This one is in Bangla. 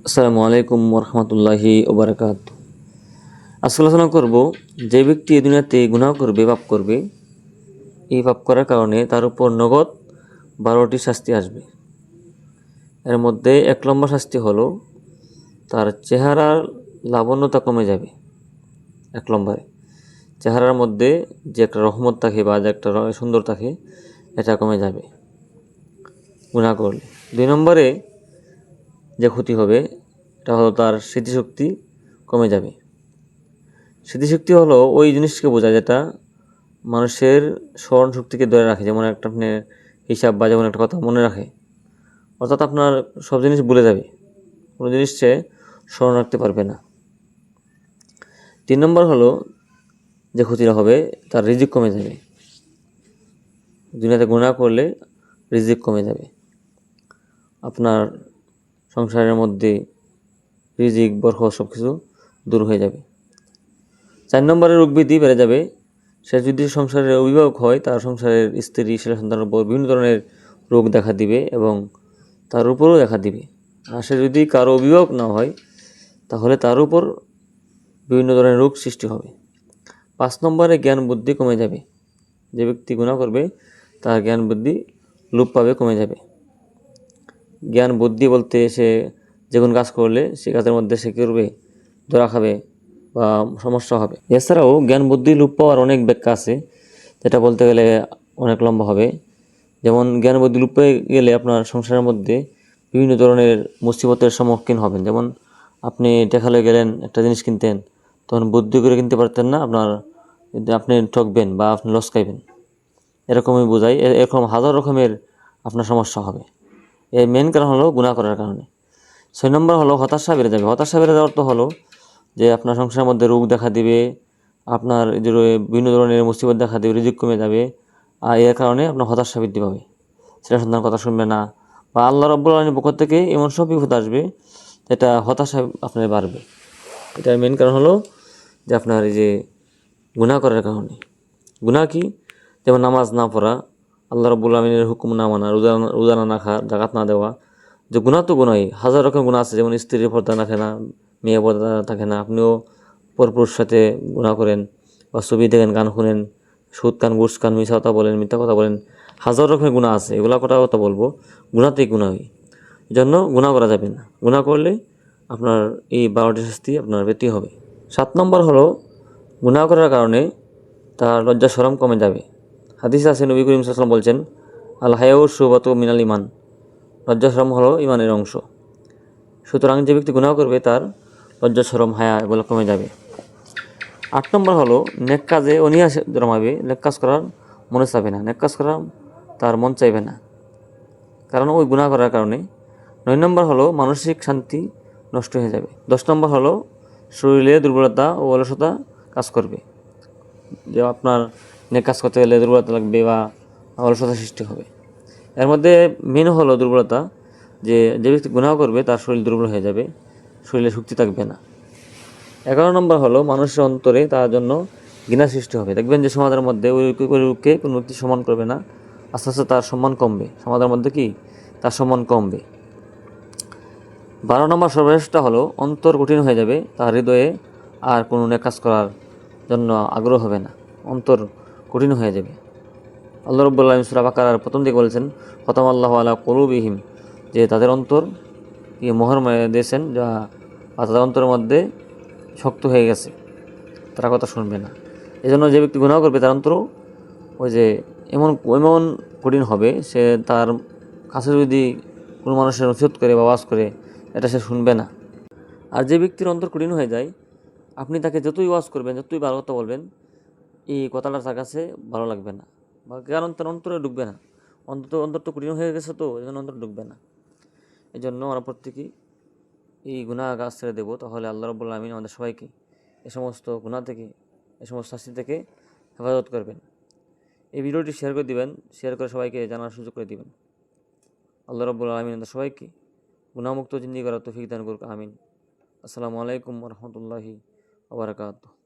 আসসালামু আলাইকুম রহমতুল্লাহি ওবরাকাত। আজকে আলোচনা করব, যে ব্যক্তি এই দুনিয়াতে গুনাহ করবে, পাপ করবে, এই পাপ করার কারণে তার উপর নগদ 12টি শাস্তি আসবে। এর মধ্যে 1 নম্বর শাস্তি হলো তার চেহারার লাবণ্যতা কমে যাবে। 1 নম্বরে চেহারার মধ্যে যে একটা রহমত থাকে বা যে একটা সুন্দর থাকে, এটা কমে যাবে গুনাহ করলে। 2 নম্বরে যে ক্ষতি হবে এটা হলো তার স্মৃতিশক্তি কমে যাবে। স্মৃতিশক্তি হলো ওই জিনিসকে বোঝায় যেটা মানুষের স্মরণ শক্তিকে ধরে রাখে। যেমন একটা আপনি হিসাব বা যেমন একটা কথা মনে রাখে, অর্থাৎ আপনার সব জিনিস ভুলে যাবে, কোনো জিনিস সে স্মরণ রাখতে পারবে না। 3 নম্বর হলো যে ক্ষতিটা হবে, তার রিজিক কমে যাবে। দুনিয়াতে গুনাহ করলে রিজিক কমে যাবে, আপনার সংসারের মধ্যে রিজিক বরকত সব কিছু দূর হয়ে যাবে। 4 নম্বরে রোগ ব্যাধি বেড়ে যাবে। সে যদি সংসারের অভিভাবক হয়, তার সংসারের স্ত্রী ছেলে সন্তানের উপর বিভিন্ন ধরনের রোগ দেখা দিবে এবং তার উপরও দেখা দিবে। আর সে যদি কারো অভিভাবক না হয়, তাহলে তার উপর বিভিন্ন ধরনের রোগ সৃষ্টি হবে। 5 নম্বরে জ্ঞান বুদ্ধি কমে যাবে। যে ব্যক্তি গুনাহ করবে তার জ্ঞান বুদ্ধি লোপ পাবে, কমে যাবে। জ্ঞান বুদ্ধি বলতে সে যে কোনো কাজ করলে সে কাজের মধ্যে সে কী করবে, ধরা খাবে বা সমস্যা হবে। এছাড়াও জ্ঞান বুদ্ধি লোপ পাওয়ার অনেক ব্যাখ্যা আছে, যেটা বলতে গেলে অনেক লম্বা হবে। যেমন জ্ঞান বুদ্ধি লোপ পেয়ে গেলে আপনার সংসারের মধ্যে বিভিন্ন ধরনের মুসিবতের সম্মুখীন হবেন। যেমন আপনি টাকা লয়ে গেলেন একটা জিনিস কিনতেন, তখন বুদ্ধি করে কিনতে পারতেন না, আপনি ঠকবেন বা আপনি লস খাইবেন, এরকমই বোঝায়। এরকম হাজার রকমের আপনার সমস্যা হবে। এর মেন কারণ হলো গুনাহ করার কারণে। 6 নম্বর হলো হতাশা বেড়ে যাবে। হতাশা বেড়ে যাওয়ার অর্থ হলো যে আপনার সংসারের মধ্যে রোগ দেখা দিবে, আপনার যে বিভিন্ন ধরনের মুসিবত দেখা দিবে, রিজিক কমে যাবে, আর এর কারণে আপনার হতাশা বৃদ্ধি পাবে, ছেলে সন্তান কথা শুনবে না, বা আল্লাহ রাব্বুল আলামিনের পক্ষ থেকে এমন সব বিপদ আসবে যেটা হতাশা আপনার বাড়বে। এটার মেন কারণ হলো যে আপনার এই যে গুনাহ করার কারণে। গুনাহ কি? যেমন নামাজ না পড়া, আল্লাহ রাব্বুল আলামিনের হুকুম না মানা, রোজা না রাখা, যাকাত না দেওয়া। যে গুনাহ তো গুনাহই, হাজার রকম গুনাহ আছে। যেমন স্ত্রীর পর্দা রাখে না, মেয়ে পর্দা থাকে না, আপনিও পরপুরুষের সাথে গুনাহ করেন, বা ছবি দেখেন, গান শুনেন, সুদ খান, ঘুষ খান, মিথ্যা কথা বলেন, মিথ্যা কথা বলেন, হাজার রকমের গুনাহ আছে। এগুলা কথা বলবো, গুনাহতেই গুনাহই। এই জন্য গুনাহ করা যাবে না। গুনাহ করলে আপনার এই 12টি শাস্তি আপনার পেতে হবে। 7 নম্বর হলো গুনাহ করার কারণে তার লজ্জা শরম কমে যাবে। হাদিস আছে, নবী করিম সাল্লাল্লাহু আলাইহি ওয়াসাল্লাম বলছেন, আল হায়াউ শুবাতু মিনাল ইমান, লজ্জা শরম হলো ইমানের অংশ। সুতরাং যে ব্যক্তি গুনাহ করবে তার লজ্জা শরম হায়া এগুলো কমে যাবে। 8 নম্বর হলো নেক কাজে অনীহা জন্মাবে। নেক কাজ করার মনে চাইবে না, নেক কাজ করার তার মন চাইবে না, কারণ ওই গুনাহ করার কারণে। 9 নম্বর হলো মানসিক শান্তি নষ্ট হয়ে যাবে। 10 নম্বর হলো শরীরে দুর্বলতা ও অলসতা কাজ করবে। যে আপনার নেক কাজ করতে গেলে দুর্বলতা লাগবে বা অলসতা সৃষ্টি হবে। এর মধ্যে মেন হলো দুর্বলতা, যে ব্যক্তি গুনাহ করবে তার শরীর দুর্বল হয়ে যাবে, শরীরে শক্তি থাকবে না। 11 নম্বর হলো মানুষের অন্তরে তার জন্য ঘৃণা সৃষ্টি হবে। দেখবেন যে সমাজের মধ্যে ওই লোককে কোনো ব্যক্তি সম্মান করবে না, আস্তে আস্তে তার সম্মান কমবে, সমাজের মধ্যে কি তার সম্মান কমবে। 12 নম্বর সর্বশেষটা হলো অন্তর কঠিন হয়ে যাবে, তার হৃদয়ে আর কোনো নেক কাজ করার জন্য আগ্রহ হবে না, অন্তর কঠিন হয়ে যাবে। আল্লাহ রাব্বুল আলামিন সূরা বাকারার প্রথম দিকে বলেছেন, খতামাল্লাহু আলা কুলুবিহিম, যে তাদের অন্তর মোহর দিয়েছেন, যা তাদের অন্তরের মধ্যে শক্ত হয়ে গেছে, তারা কথা শুনবে না। এই জন্য যে ব্যক্তি গুনাহ করবে তার অন্তর ওই যে এমন এমন কঠিন হবে, সে তার কাছে যদি কোনো মানুষের নসিহত করে বা ওয়াজ করে, এটা সে শুনবে না। আর যে ব্যক্তির অন্তর কঠিন হয়ে যায়, আপনি তাকে যতই ওয়াজ করবেন, যতই ভালো কথা বলবেন, এই কথাটা তার কাছে ভালো লাগবে না, বা কারণ তার অন্তরে ঢুকবে না। অন্তর তো কঠিন হয়ে গেছে, তো এই জন্য অন্তর ঢুকবে না। এই জন্য আমরা প্রত্যেকেই এই গুনাহ কাজ ছেড়ে দেবো, তাহলে আল্লাহ রাব্বুল আলামিন আমাদের সবাইকে এ সমস্ত গুনাহ থেকে, এ সমস্ত শাস্তি থেকে হেফাজত করবেন। এই ভিডিওটি শেয়ার করে দিবেন, শেয়ার করে সবাইকে জানার সুযোগ করে দিবেন। আল্লাহ রাব্বুল আলামিন আমাদের সবাইকে গুনাহমুক্ত জিন্দেগি করার তৌফিক দান করুক, আমিন। আসসালামু আলাইকুম ওয়া রাহমাতুল্লাহি ওয়া বারাকাতুহু।